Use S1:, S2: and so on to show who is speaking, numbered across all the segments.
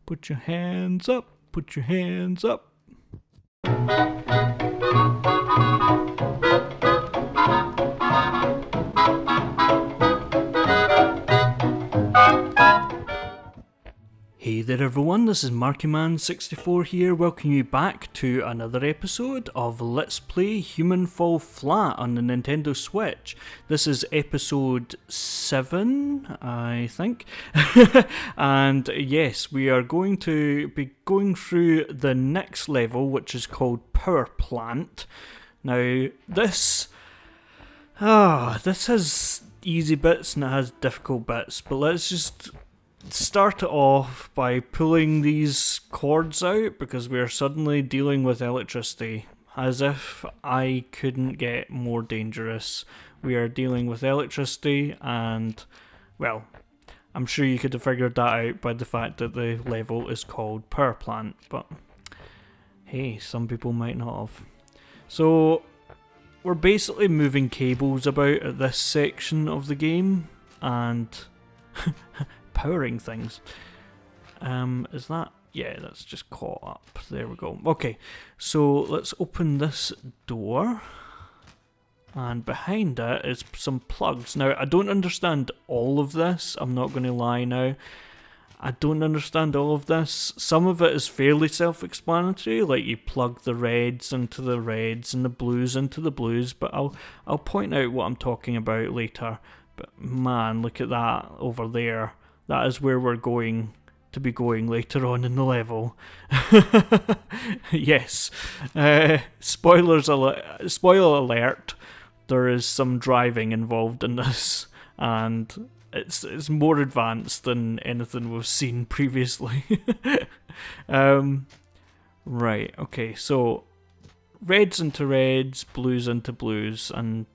S1: Put your hands up, put your hands up. Hey there everyone, this is MarkyMan64 here, welcoming you back to another episode of Let's Play Human Fall Flat on the Nintendo Switch. This is episode 7, I think, and yes, we are going to be going through the next level, which is called Power Plant. Now, this has easy bits and it has difficult bits, but let's just start it off by pulling these cords out because we are suddenly dealing with electricity. As if I couldn't get more dangerous. We are dealing with electricity and, well, I'm sure you could have figured that out by the fact that the level is called Power Plant, but hey, some people might not have. So, we're basically moving cables about at this section of the game and powering things. Is that? Yeah, that's just caught up. There we go. Okay, so let's open this door. And behind it is some plugs. Now, I don't understand all of this. I'm not going to lie now. I don't understand all of this. Some of it is fairly self-explanatory, like you plug the reds into the reds and the blues into the blues, but I'll point out what I'm talking about later. But man, look at that over there. That is where we're going to be going later on in the level. Yes. Spoiler alert. There is some driving involved in this, and it's more advanced than anything we've seen previously. Right, okay, so reds into reds, blues into blues, and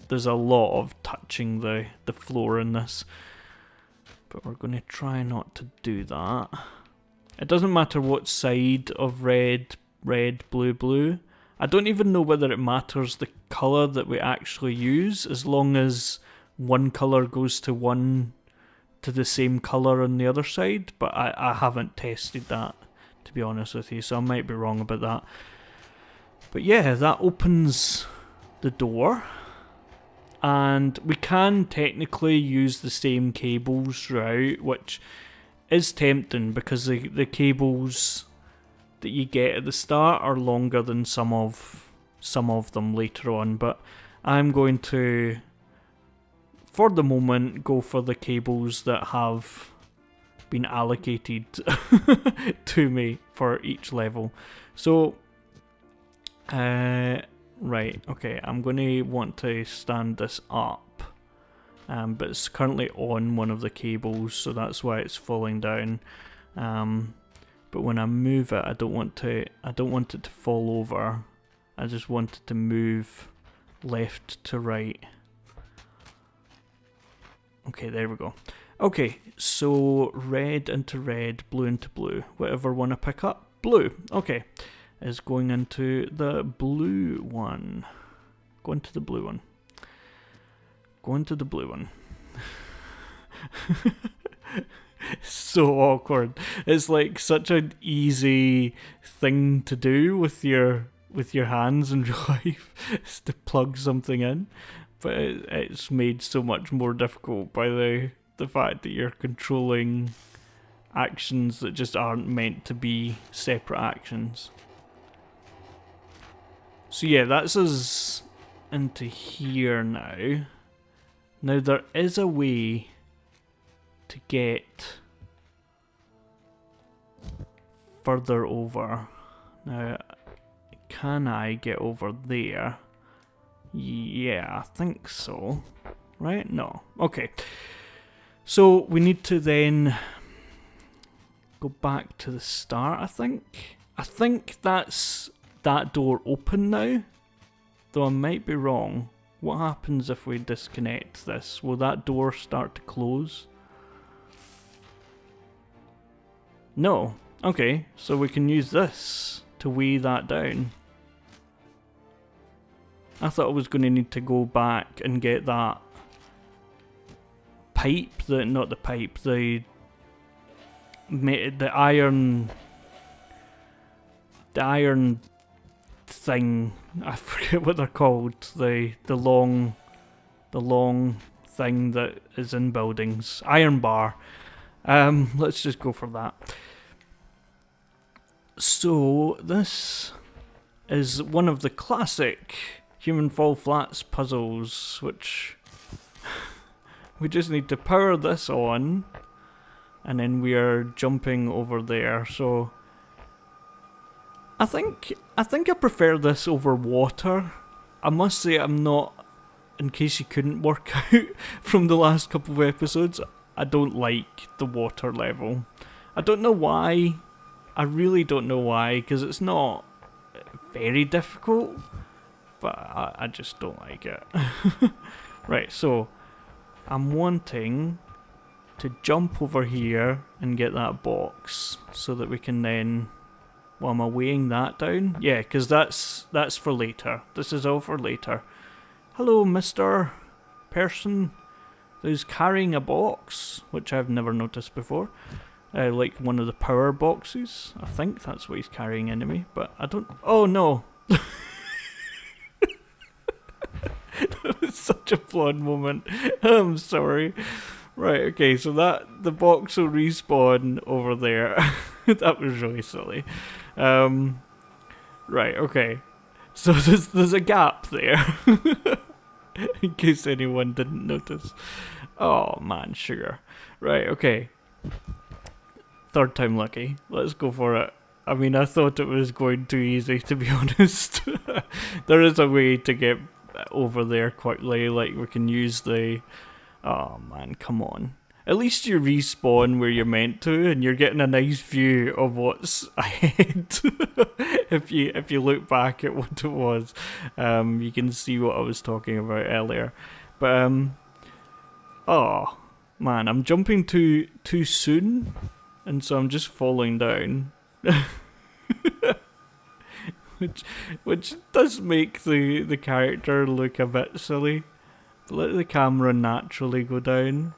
S1: there's a lot of touching the floor in this. But we're going to try not to do that. It doesn't matter what side of red, blue, blue. I don't even know whether it matters the colour that we actually use, as long as one colour goes to the same colour on the other side. But I haven't tested that, to be honest with you, so I might be wrong about that. But yeah, that opens the door. And we can technically use the same cables throughout, which is tempting because the cables that you get at the start are longer than some of them later on. But I'm going to, for the moment, go for the cables that have been allocated to me for each level. So, right, okay, I'm going to want to stand this up, but it's currently on one of the cables, so that's why it's falling down. But when I move it, I don't want it to fall over. I just want it to move left to right. Okay, there we go. Okay, so red into red, blue into blue. Whatever one I pick up, blue. Okay. Is going into the blue one. Go into the blue one. Go into the blue one. So awkward. It's like such an easy thing to do with your hands in real life, is to plug something in. But it's made so much more difficult by the fact that you're controlling actions that just aren't meant to be separate actions. So yeah, that's us into here now. Now there is a way to get further over. Now, can I get over there? Yeah, I think so. Right? No. Okay. So we need to then go back to the start, I think. I think that's that door open now, though I might be wrong. What happens if we disconnect this? Will that door start to close? No. Okay, so we can use this to weigh that down. I thought I was going to need to go back and get that pipe, the the iron thing. I forget what they're called. The long thing that is in buildings. Iron bar. Let's just go for that. So this is one of the classic Human Fall Flats puzzles, which we just need to power this on, and then we are jumping over there. So I think I prefer this over water. I must say I'm not, in case you couldn't work out from the last couple of episodes, I don't like the water level. I don't know why. I really don't know why, because it's not very difficult, but I just don't like it. Right, so I'm wanting to jump over here and get that box so that we can then... Well, am I weighing that down? Yeah, because that's for later. This is all for later. Hello, Mr. Person who's carrying a box, which I've never noticed before. Like one of the power boxes. I think that's what he's carrying anyway, but I don't... Oh, no! That was such a flawed moment. I'm sorry. Right, okay, so the box will respawn over there. That was really silly. Right, okay. So there's a gap there. In case anyone didn't notice. Oh man, sugar. Right, okay. Third time lucky. Let's go for it. I mean, I thought it was going too easy, to be honest. There is a way to get over there quickly, like we can use the... Oh man, come on. At least you respawn where you're meant to, and you're getting a nice view of what's ahead. If you look back at what it was, you can see what I was talking about earlier. But oh man, I'm jumping too soon, and so I'm just falling down. which does make the character look a bit silly. Let the camera naturally go down.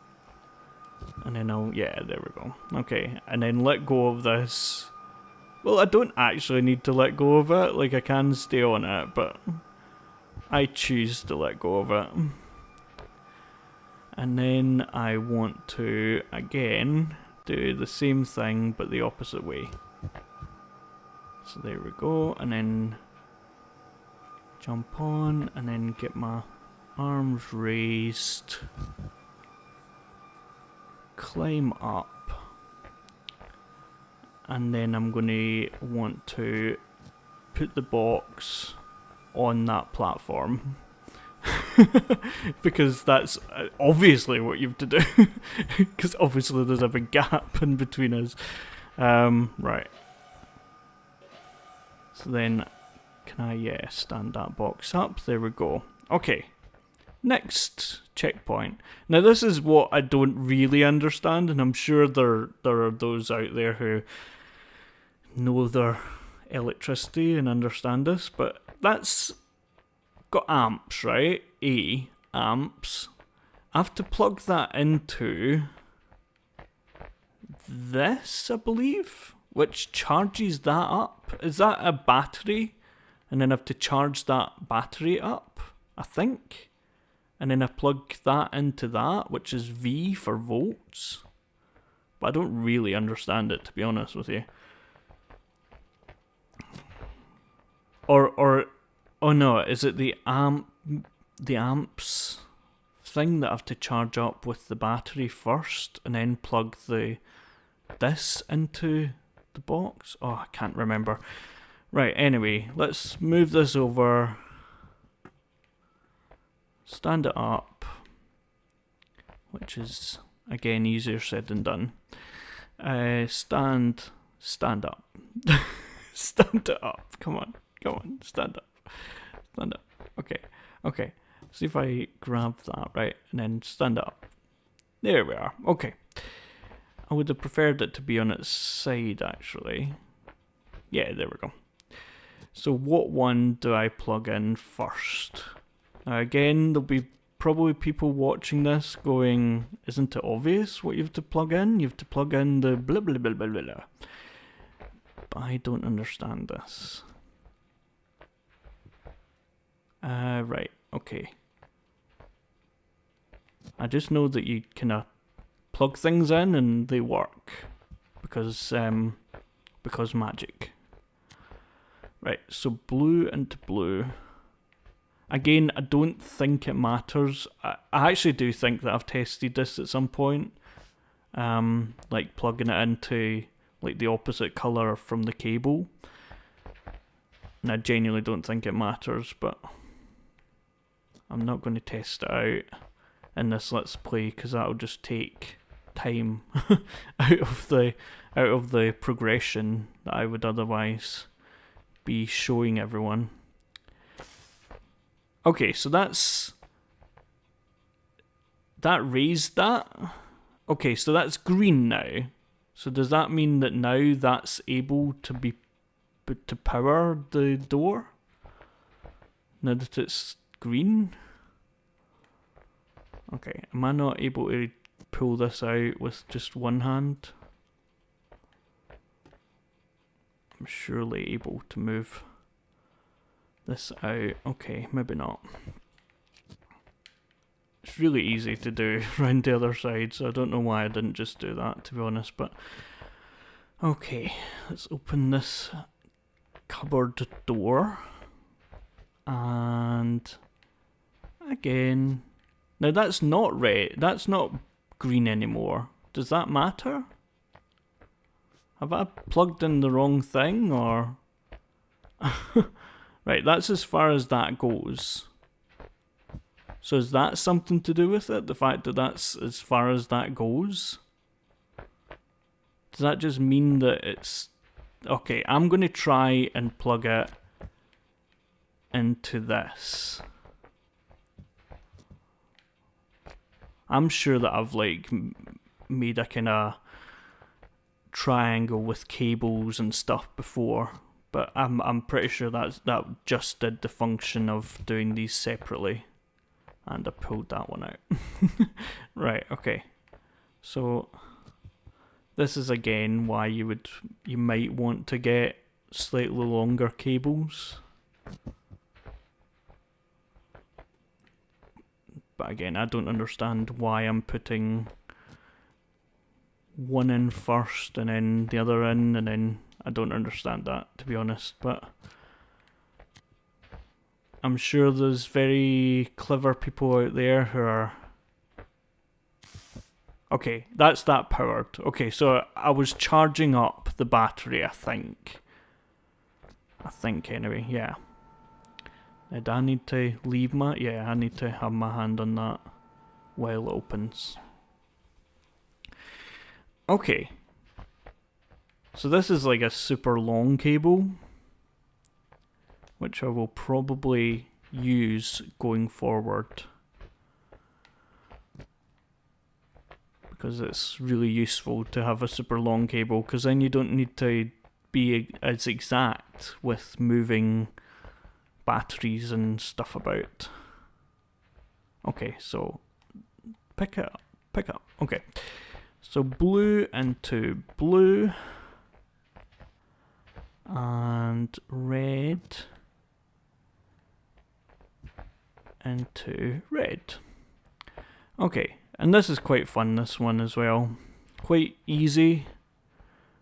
S1: And then yeah, there we go. Okay, and then let go of this. Well, I don't actually need to let go of it. Like, I can stay on it, but I choose to let go of it. And then I want to, again, do the same thing, but the opposite way. So there we go, and then jump on, and then get my arms raised. Climb up, and then I'm going to want to put the box on that platform. Because that's obviously what you have to do. Because obviously there's a big gap in between us. Right. So then, can I, stand that box up? There we go. Okay. Next checkpoint. Now this is what I don't really understand, and I'm sure there are those out there who know their electricity and understand this, but that's got amps, right? Amps. I have to plug that into this, I believe, which charges that up. Is that a battery? And then I have to charge that battery up, I think. And then I plug that into that, which is V for volts. But I don't really understand it, to be honest with you. Or oh no, is it the amps thing that I have to charge up with the battery first, and then plug this into the box? Oh, I can't remember. Right, anyway, let's move this over. Stand it up, which is, again, easier said than done. Stand up. Stand it up. Come on, stand up. Stand up. Okay. See if I grab that, right, and then stand up. There we are. Okay. I would have preferred it to be on its side, actually. Yeah, there we go. So what one do I plug in first? Now again, there'll be probably people watching this going, isn't it obvious what you have to plug in? You have to plug in the blah blah blah blah blah. But I don't understand this. Right, okay. I just know that you kind of plug things in and they work. Because magic. Right, so blue into blue. Again, I don't think it matters. I actually do think that I've tested this at some point. Like plugging it into like the opposite colour from the cable. And I genuinely don't think it matters, but I'm not going to test it out in this Let's Play because that'll just take time out of the progression that I would otherwise be showing everyone. Okay, so that raised that. Okay, so that's green now. So does that mean that now that's able to power the door? Now that it's green? Okay, am I not able to pull this out with just one hand? I'm surely able to move this out. Okay, maybe not. It's really easy to do around the other side, so I don't know why I didn't just do that, to be honest, but okay, let's open this cupboard door. And again, now that's not red, that's not green anymore. Does that matter? Have I plugged in the wrong thing, or? Right, that's as far as that goes. So is that something to do with it? The fact that that's as far as that goes? Does that just mean that it's... Okay, I'm going to try and plug it into this. I'm sure that I've like made a kind of triangle with cables and stuff before, but I'm pretty sure that just did the function of doing these separately, and I pulled that one out. Right, okay. So this is again why you might want to get slightly longer cables. But again, I don't understand why I'm putting one in first and then the other in, and then I don't understand that, to be honest, but I'm sure there's very clever people out there who are... Okay, that's that powered. Okay, so I was charging up the battery, I think. Anyway, yeah. Did I need to leave my... Yeah, I need to have my hand on that while it opens. Okay. So this is like a super long cable, which I will probably use going forward, because it's really useful to have a super long cable, because then you don't need to be as exact with moving batteries and stuff about. Okay, so pick it up. Okay, so blue into blue and red into red. Okay, and this is quite fun, this one as well. Quite easy.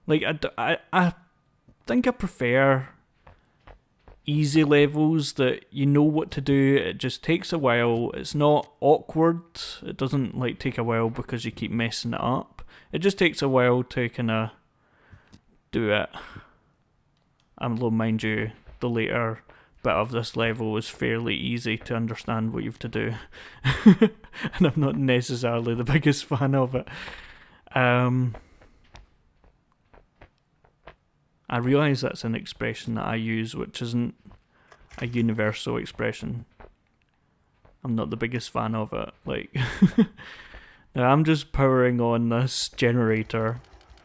S1: Like, I think I prefer easy levels that you know what to do. It just takes a while. It's not awkward. It doesn't like take a while because you keep messing it up. It just takes a while to kind of do it. Although, mind you, the later bit of this level is fairly easy to understand what you have to do. And I'm not necessarily the biggest fan of it. I realise that's an expression that I use which isn't a universal expression. I'm not the biggest fan of it. Like, now I'm just powering on this generator,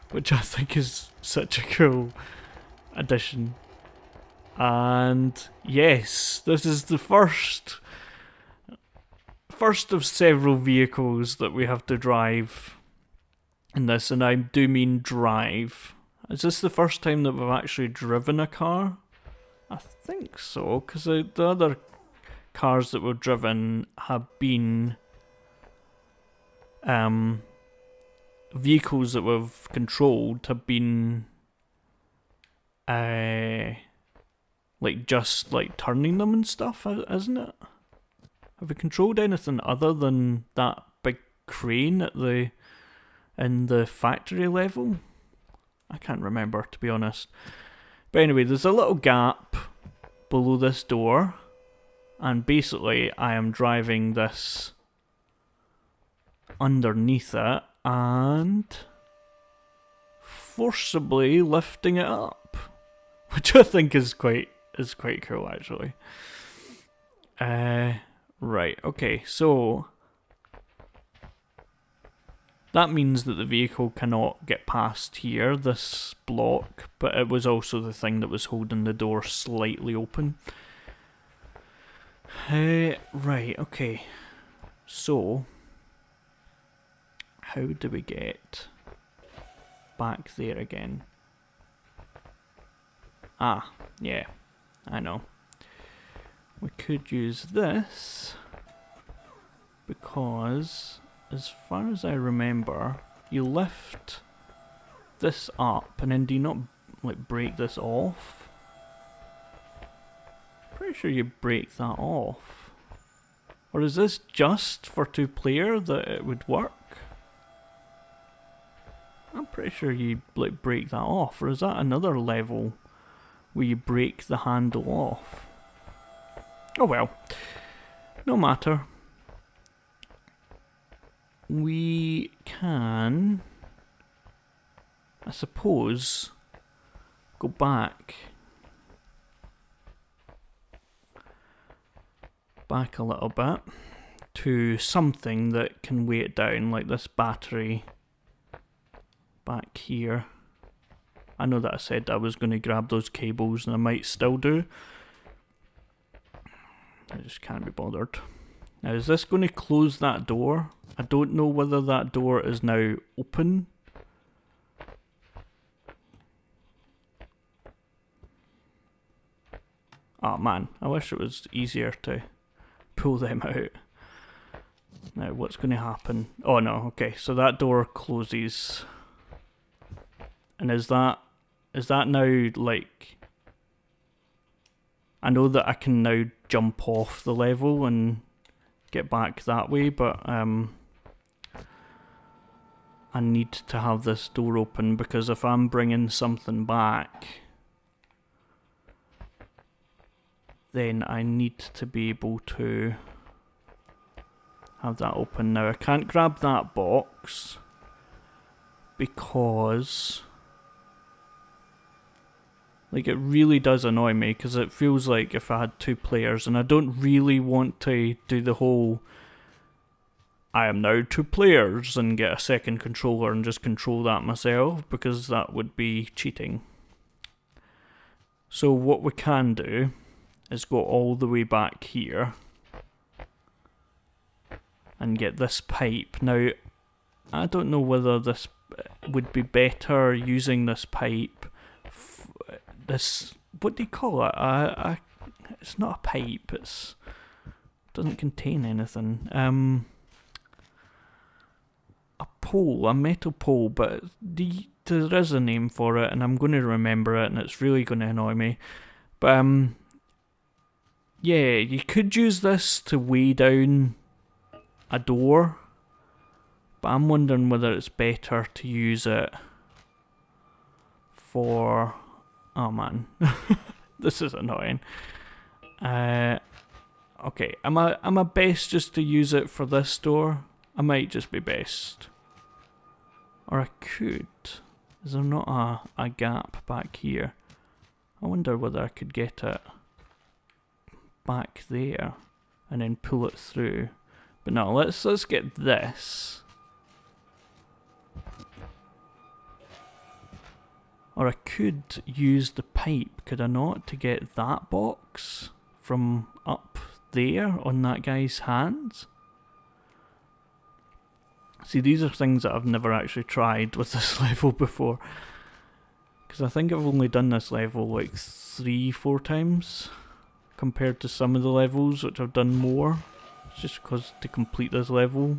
S1: which I think is such a cool addition. And yes, this is the first first of several vehicles that we have to drive in this, and I do mean drive. Is this the first time that we've actually driven a car? I think so, because the other cars that we've driven have been vehicles that we've controlled have been like just like turning them and stuff, isn't it? Have we controlled anything other than that big crane in the factory level? I can't remember, to be honest. But anyway, there's a little gap below this door, and basically I am driving this underneath it and forcibly lifting it up, which I think is quite cool, actually. Right, okay, so that means that the vehicle cannot get past here, this block, but it was also the thing that was holding the door slightly open. Right, okay, so how do we get back there again? Ah, yeah, I know. We could use this, because as far as I remember, you lift this up and then do you not like break this off? Pretty sure you break that off. Or is this just for 2-player that it would work? I'm pretty sure you like break that off, or is that another level where you break the handle off? Oh well, no matter. We can, I suppose, go back a little bit to something that can weigh it down, like this battery back here. I know that I said I was going to grab those cables, and I might still do. I just can't be bothered. Now, is this going to close that door? I don't know whether that door is now open. Oh man, I wish it was easier to pull them out. Now, what's going to happen? Oh no, okay, so that door closes. And is that now, like... I know that I can now jump off the level and get back that way, but I need to have this door open, because if I'm bringing something back, then I need to be able to have that open. Now I can't grab that box because like it really does annoy me, because it feels like if I had 2 players, and I don't really want to do the whole I am now 2 players and get a second controller and just control that myself, because that would be cheating. So what we can do is go all the way back here and get this pipe. Now, I don't know whether this would be better using this pipe. This, what do you call it? It's not a pipe. It doesn't contain anything. A pole, a metal pole, but there is a name for it, and I'm going to remember it, and it's really going to annoy me. But yeah, you could use this to weigh down a door, but I'm wondering whether it's better to use it for... Oh man, this is annoying. Okay, am I best just to use it for this door? I might just be best. Or I could. Is there not a gap back here? I wonder whether I could get it back there and then pull it through. But no, let's get this. Or I could use the pipe, could I not, to get that box from up there on that guy's hands? See, these are things that I've never actually tried with this level before. Because I think I've only done this level like 3-4 times. Compared to some of the levels which I've done more. It's just because to complete this level,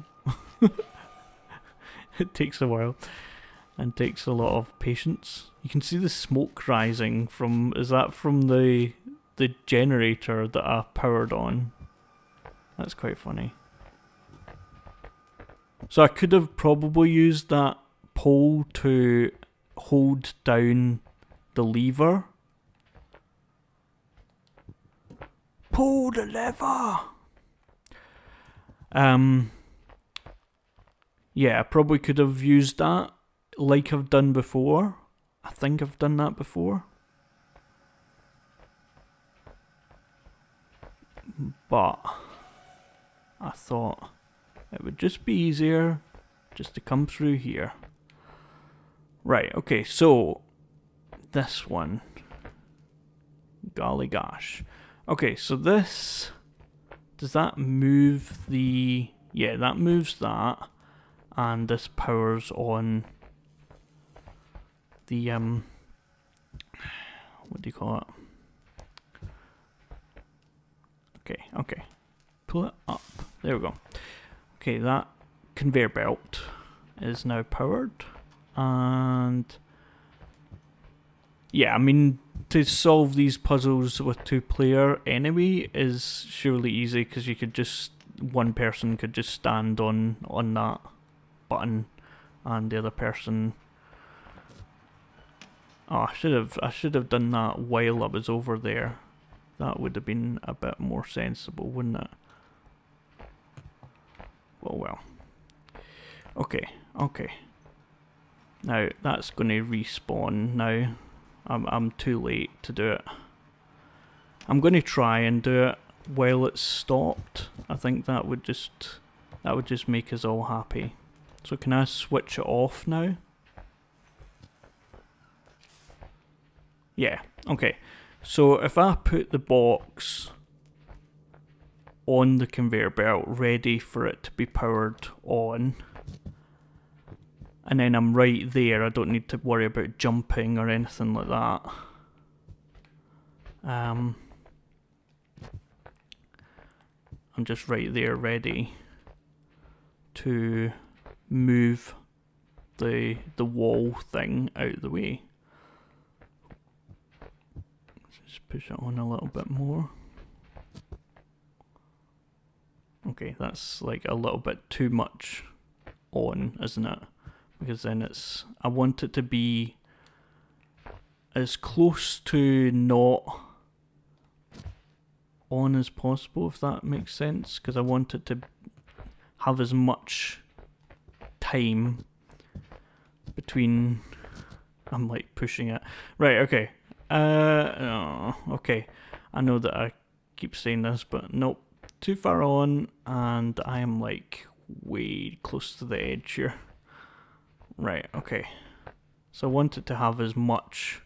S1: it takes a while. And takes a lot of patience. You can see the smoke rising from... Is that from the generator that I powered on? That's quite funny. So I could have probably used that pole to hold down the lever. Pull the lever! Yeah, I probably could have used that like I've done before. I think I've done that before. But I thought it would just be easier just to come through here. Right, okay, so this one. Golly gosh. Okay, so this... Does that move the... Yeah, that moves that. And this powers on the... What do you call it? Okay. Pull it up. There we go. Okay, that conveyor belt is now powered. And... Yeah, I mean, to solve these puzzles with 2-player anyway is surely easy, because you could just... One person could just stand on that button, and the other person... Oh, I should have done that while I was over there. That would have been a bit more sensible, wouldn't it? Well. Okay. Now, that's going to respawn now. I'm too late to do it. I'm going to try and do it while it's stopped. I think that would just make us all happy. So can I switch it off now? Yeah, okay. So if I put the box on the conveyor belt ready for it to be powered on, and then I'm right there, I don't need to worry about jumping or anything like that. I'm just right there ready to move the wall thing out of the way. Just push it on a little bit more. Okay, that's like a little bit too much on, isn't it? Because then it's... I want it to be as close to not on as possible, if that makes sense. Because I want it to have as much time between... I'm like pushing it. Right, okay. Okay. I know that I keep saying this, but nope. Too far on, and I am like way close to the edge here. Right, okay. So I want it to have as much...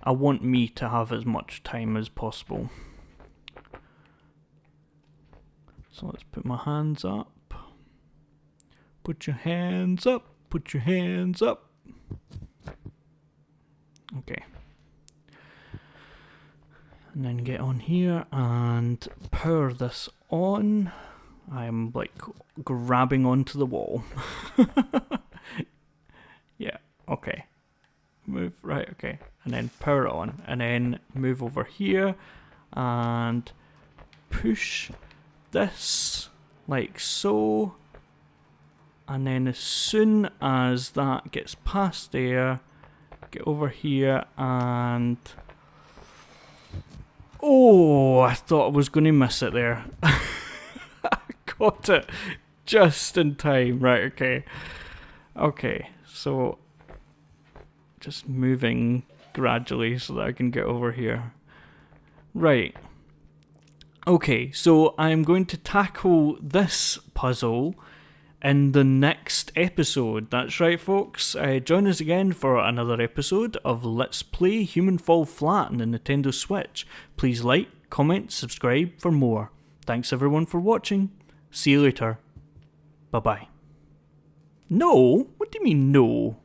S1: I want me to have as much time as possible. So let's put my hands up. Put your hands up. Put your hands up. Okay. And then get on here and power this on. I'm like grabbing onto the wall. Yeah, okay. Move, right, okay. And then power it on. And then move over here and push this like so. And then as soon as that gets past there, get over here and... Oh, I thought I was going to miss it there. I got it just in time. Right, okay. Okay, so just moving gradually so that I can get over here. Right. Okay, so I'm going to tackle this puzzle in the next episode. That's right, folks. Join us again for another episode of Let's Play Human Fall Flat on the Nintendo Switch. Please like, comment, subscribe for more. Thanks everyone for watching. See you later. Bye-bye. No? What do you mean, no?